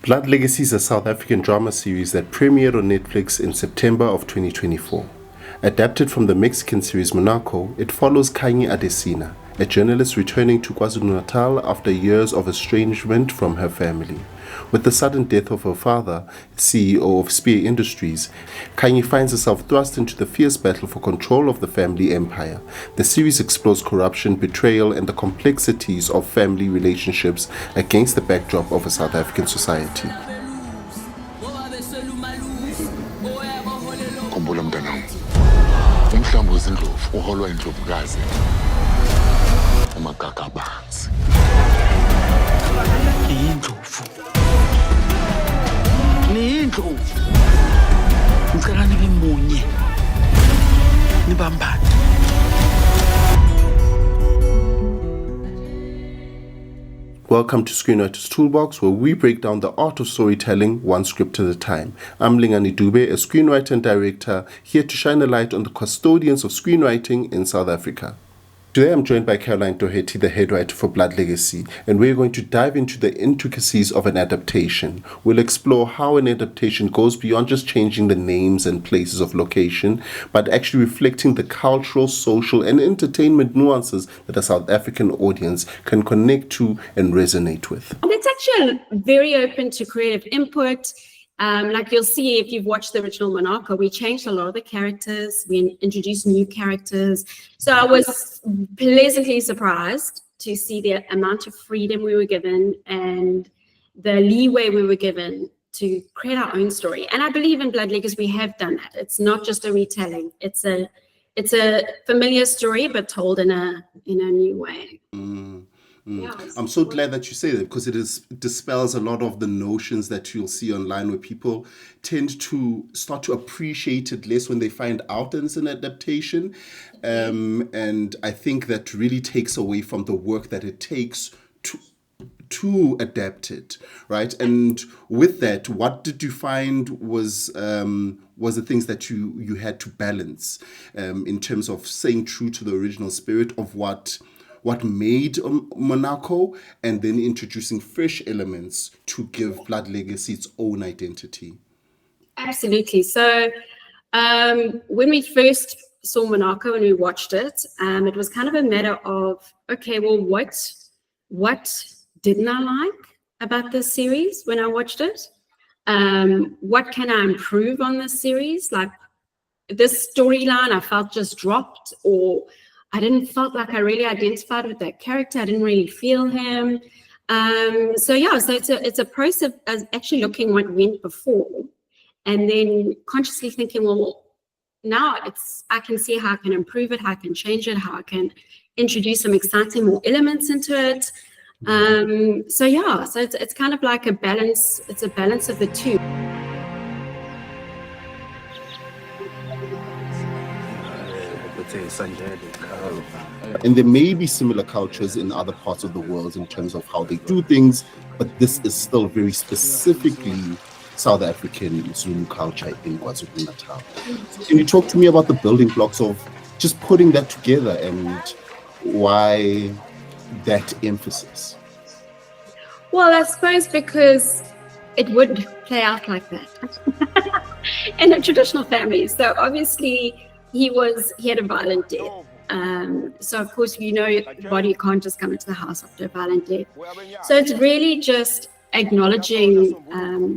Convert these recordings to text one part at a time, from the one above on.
Blood Legacy is a South African drama series that premiered on Netflix in September of 2024. Adapted from the Mexican series Monaco, it follows Kanye Adesina, a journalist returning to KwaZulu-Natal after years of estrangement from her family. With the sudden death of her father, CEO of Spear Industries, Kanye finds herself thrust into the fierce battle for control of the family empire. The series explores corruption, betrayal, and the complexities of family relationships against the backdrop of a South African society. Khumbula mntanami, umhlambi wezindlovu uholwa indlovukazi amagaga abanzi. Niyindlovu ngicela nibe munye nibambane. Welcome to Screenwriter's Toolbox, where we break down the art of storytelling one script at a time. I'm Lingani Dube, a screenwriter and director, here to shine a light on the custodians of screenwriting in South Africa. Today I'm joined by Doherty, the head writer for Blood Legacy, and we're going to dive into the intricacies of an adaptation. We'll explore how an adaptation goes beyond just changing the names and places of location, but actually reflecting the cultural, social, and entertainment nuances that a South African audience can connect to and resonate with. And it's actually very open to creative input. Like you'll see if you've watched the original Monaco, we changed a lot of the characters. We introduced new characters. So I was pleasantly surprised to see the amount of freedom we were given and the leeway we were given to create our own story. And I believe in Blood Legacy we have done that. It's not just a retelling. It's a familiar story, but told in a new way. Yeah, I'm so glad that you say that, because it dispels a lot of the notions that you'll see online, where people tend to start to appreciate it less when they find out that it's an adaptation. And I think that really takes away from the work that it takes to adapt it, right? And with that, what did you find was the things that you had to balance in terms of staying true to the original spirit of what made Monaco, and then introducing fresh elements to give Blood Legacy its own identity? Absolutely. So when we first saw Monaco and we watched it, it was kind of a matter of, okay, well, what didn't I like about this series when I watched it? What can I improve on this series? Like, this storyline I felt just dropped, or I didn't felt like I really identified with that character. I didn't really feel him. So it's a process of actually looking what went before, and then consciously thinking, well, now I can see how I can improve it, how I can change it, how I can introduce some exciting more elements into it. So it's kind of like a balance. It's a balance of the two. And there may be similar cultures in other parts of the world in terms of how they do things, but this is still very specifically South African Zulu culture in KwaZulu-Natal. Can you talk to me about the building blocks of just putting that together and why that emphasis? Well, I suppose because it would play out like that in a traditional family. So obviously he had a violent death. So of course, body can't just come into the house after a violent death. So it's really just acknowledging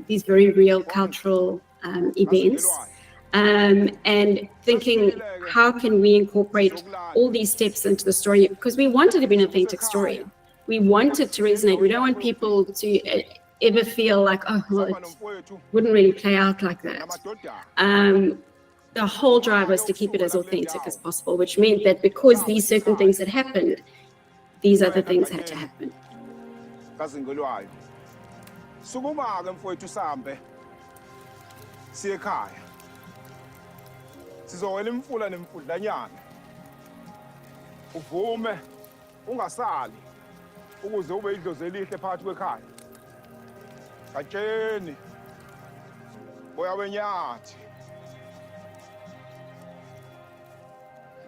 these very real cultural events, and thinking, how can we incorporate all these steps into the story? Because we want it to be an authentic story. We want it to resonate. We don't want people to ever feel like, oh, well, it wouldn't really play out like that. The whole drive was to keep it as authentic as possible, which meant that because these certain things had happened, these other things had to happen.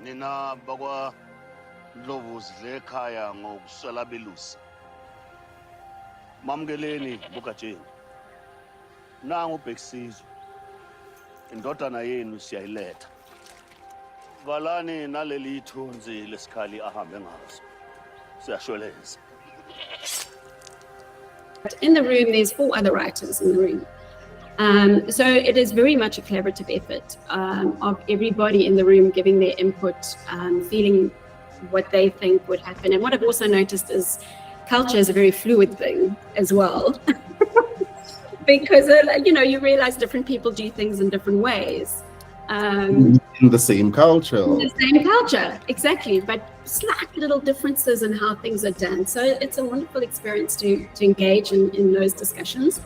Nina bakwa Ndlovu sidle ekhaya ngokuswela belusi. Mamkeleni bukatsheni. nangu ubhekisizwe indodana yenu siyayiletha valani naleli ithunzi lesikhali ahambe ngaso siyashweleza. In the room, there's 4 other writers in the room. So it is very much a collaborative effort of everybody in the room giving their input, feeling what they think would happen. And what I've also noticed is culture is a very fluid thing as well. Because, you realize different people do things in different ways. In the same culture. In the same culture, exactly. But slight little differences in how things are done. So it's a wonderful experience to engage in those discussions.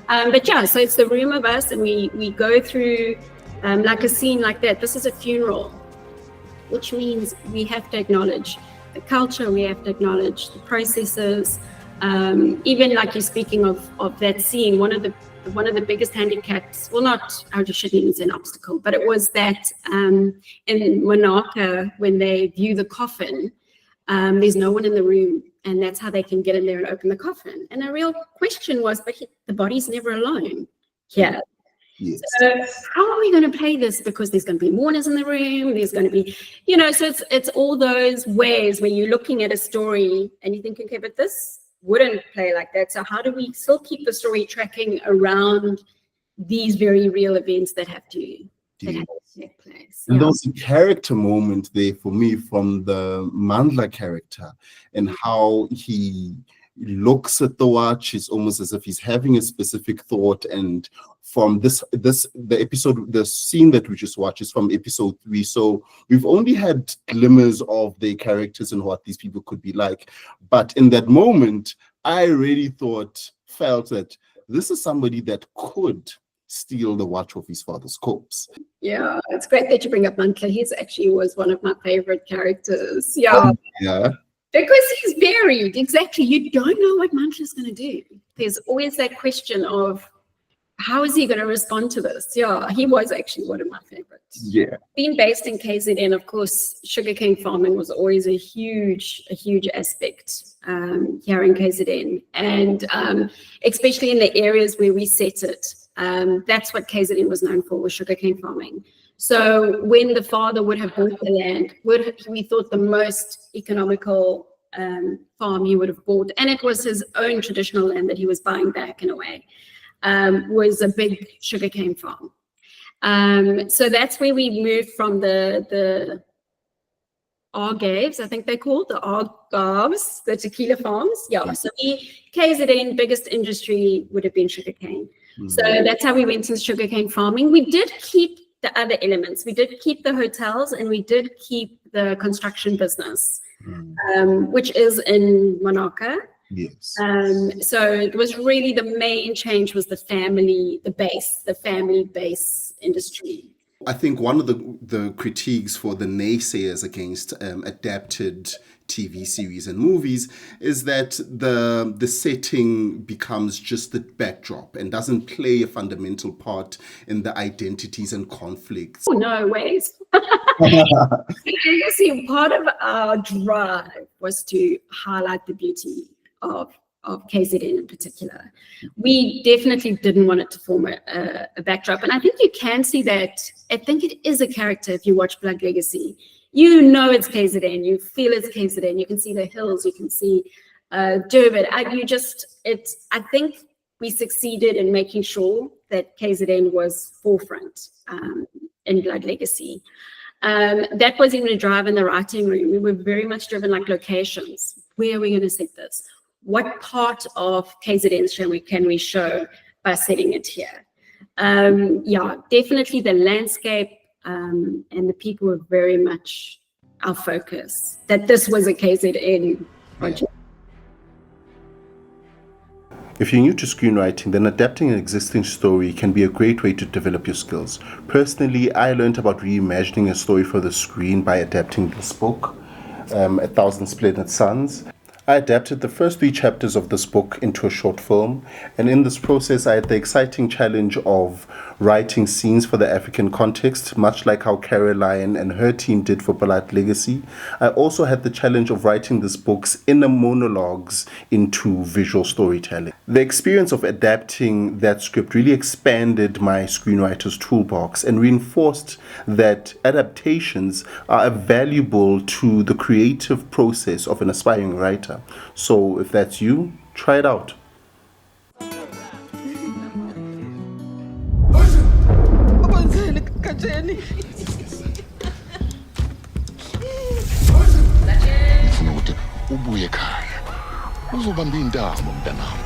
But yeah, so it's the room of us, and we go through like a scene like that. This is a funeral, which means we have to acknowledge the culture, we have to acknowledge the processes. Even like you're speaking of that scene, one of the biggest handicaps, well, I shouldn't even say an obstacle, but it was that in Monarcha, when they view the coffin, there's no one in the room, and that's how they can get in there and open the coffin. And the real question was, but the body's never alone here. Yes. So how are we going to play this? Because there's going to be mourners in the room. There's going to be, so it's all those ways where you're looking at a story and you think, okay, but this wouldn't play like that. So how do we still keep the story tracking around these very real events that have to take place? And there was a character moment there for me from the Mandla character, and how he looks at the watch. It's almost as if he's having a specific thought. And from the scene that we just watched is from episode 3. So we've only had glimmers of their characters and what these people could be like. But in that moment, I really felt that this is somebody that could steal the watch of his father's corpse. Yeah, it's great that you bring up Mandla. He actually was one of my favorite characters. Yeah. Yeah. Because he's varied. Exactly. You don't know what Mandla's going to do. There's always that question of, how is he going to respond to this? Yeah, he was actually one of my favorites. Yeah. Being based in KZN, of course, sugarcane farming was always a huge aspect here in KZN. And especially in the areas where we set it, that's what KZN was known for, was sugarcane farming. So when the father would have bought the land, we thought the most economical farm he would have bought, and it was his own traditional land that he was buying back in a way, was a big sugarcane farm. So that's where we moved from the Argaves, I think they're called, the Argaves, the tequila farms. Yeah, so KZN, biggest industry would have been sugarcane. Mm-hmm. So that's how we went into sugarcane farming. We did keep the other elements. We did keep the hotels, and we did keep the construction business, which is in Monarcha. Yes. So it was really the main change was the family base industry. I think one of the critiques for the naysayers against adapted TV series and movies is that the setting becomes just the backdrop and doesn't play a fundamental part in the identities and conflicts. Oh, no ways. You see, part of our drive was to highlight the beauty of KZN in particular. We definitely didn't want it to form a backdrop. And I think you can see that. I think it is a character if you watch Blood Legacy. You know it's KZN, you feel it's KZN, you can see the hills, you can see Durban. I think we succeeded in making sure that KZN was forefront in Blood Legacy. That was even a drive in the writing room. We were very much driven like locations. Where are we going to set this? What part of KZN can we show by setting it here? Yeah, definitely the landscape and the people were very much our focus, that this was a KZN project. If you're new to screenwriting, then adapting an existing story can be a great way to develop your skills. Personally, I learned about reimagining a story for the screen by adapting this book, A Thousand Splendid Suns. I adapted the first 3 chapters of this book into a short film, and in this process I had the exciting challenge of writing scenes for the African context, much like how Caroline and her team did for Blood Legacy. I also had the challenge of writing these books inner monologues into visual storytelling. The experience of adapting that script really expanded my screenwriter's toolbox and reinforced that adaptations are valuable to the creative process of an aspiring writer. So if that's you, try it out. Ngifuna ukuthi ubuye ekhaya uzobamba intambo mntanami.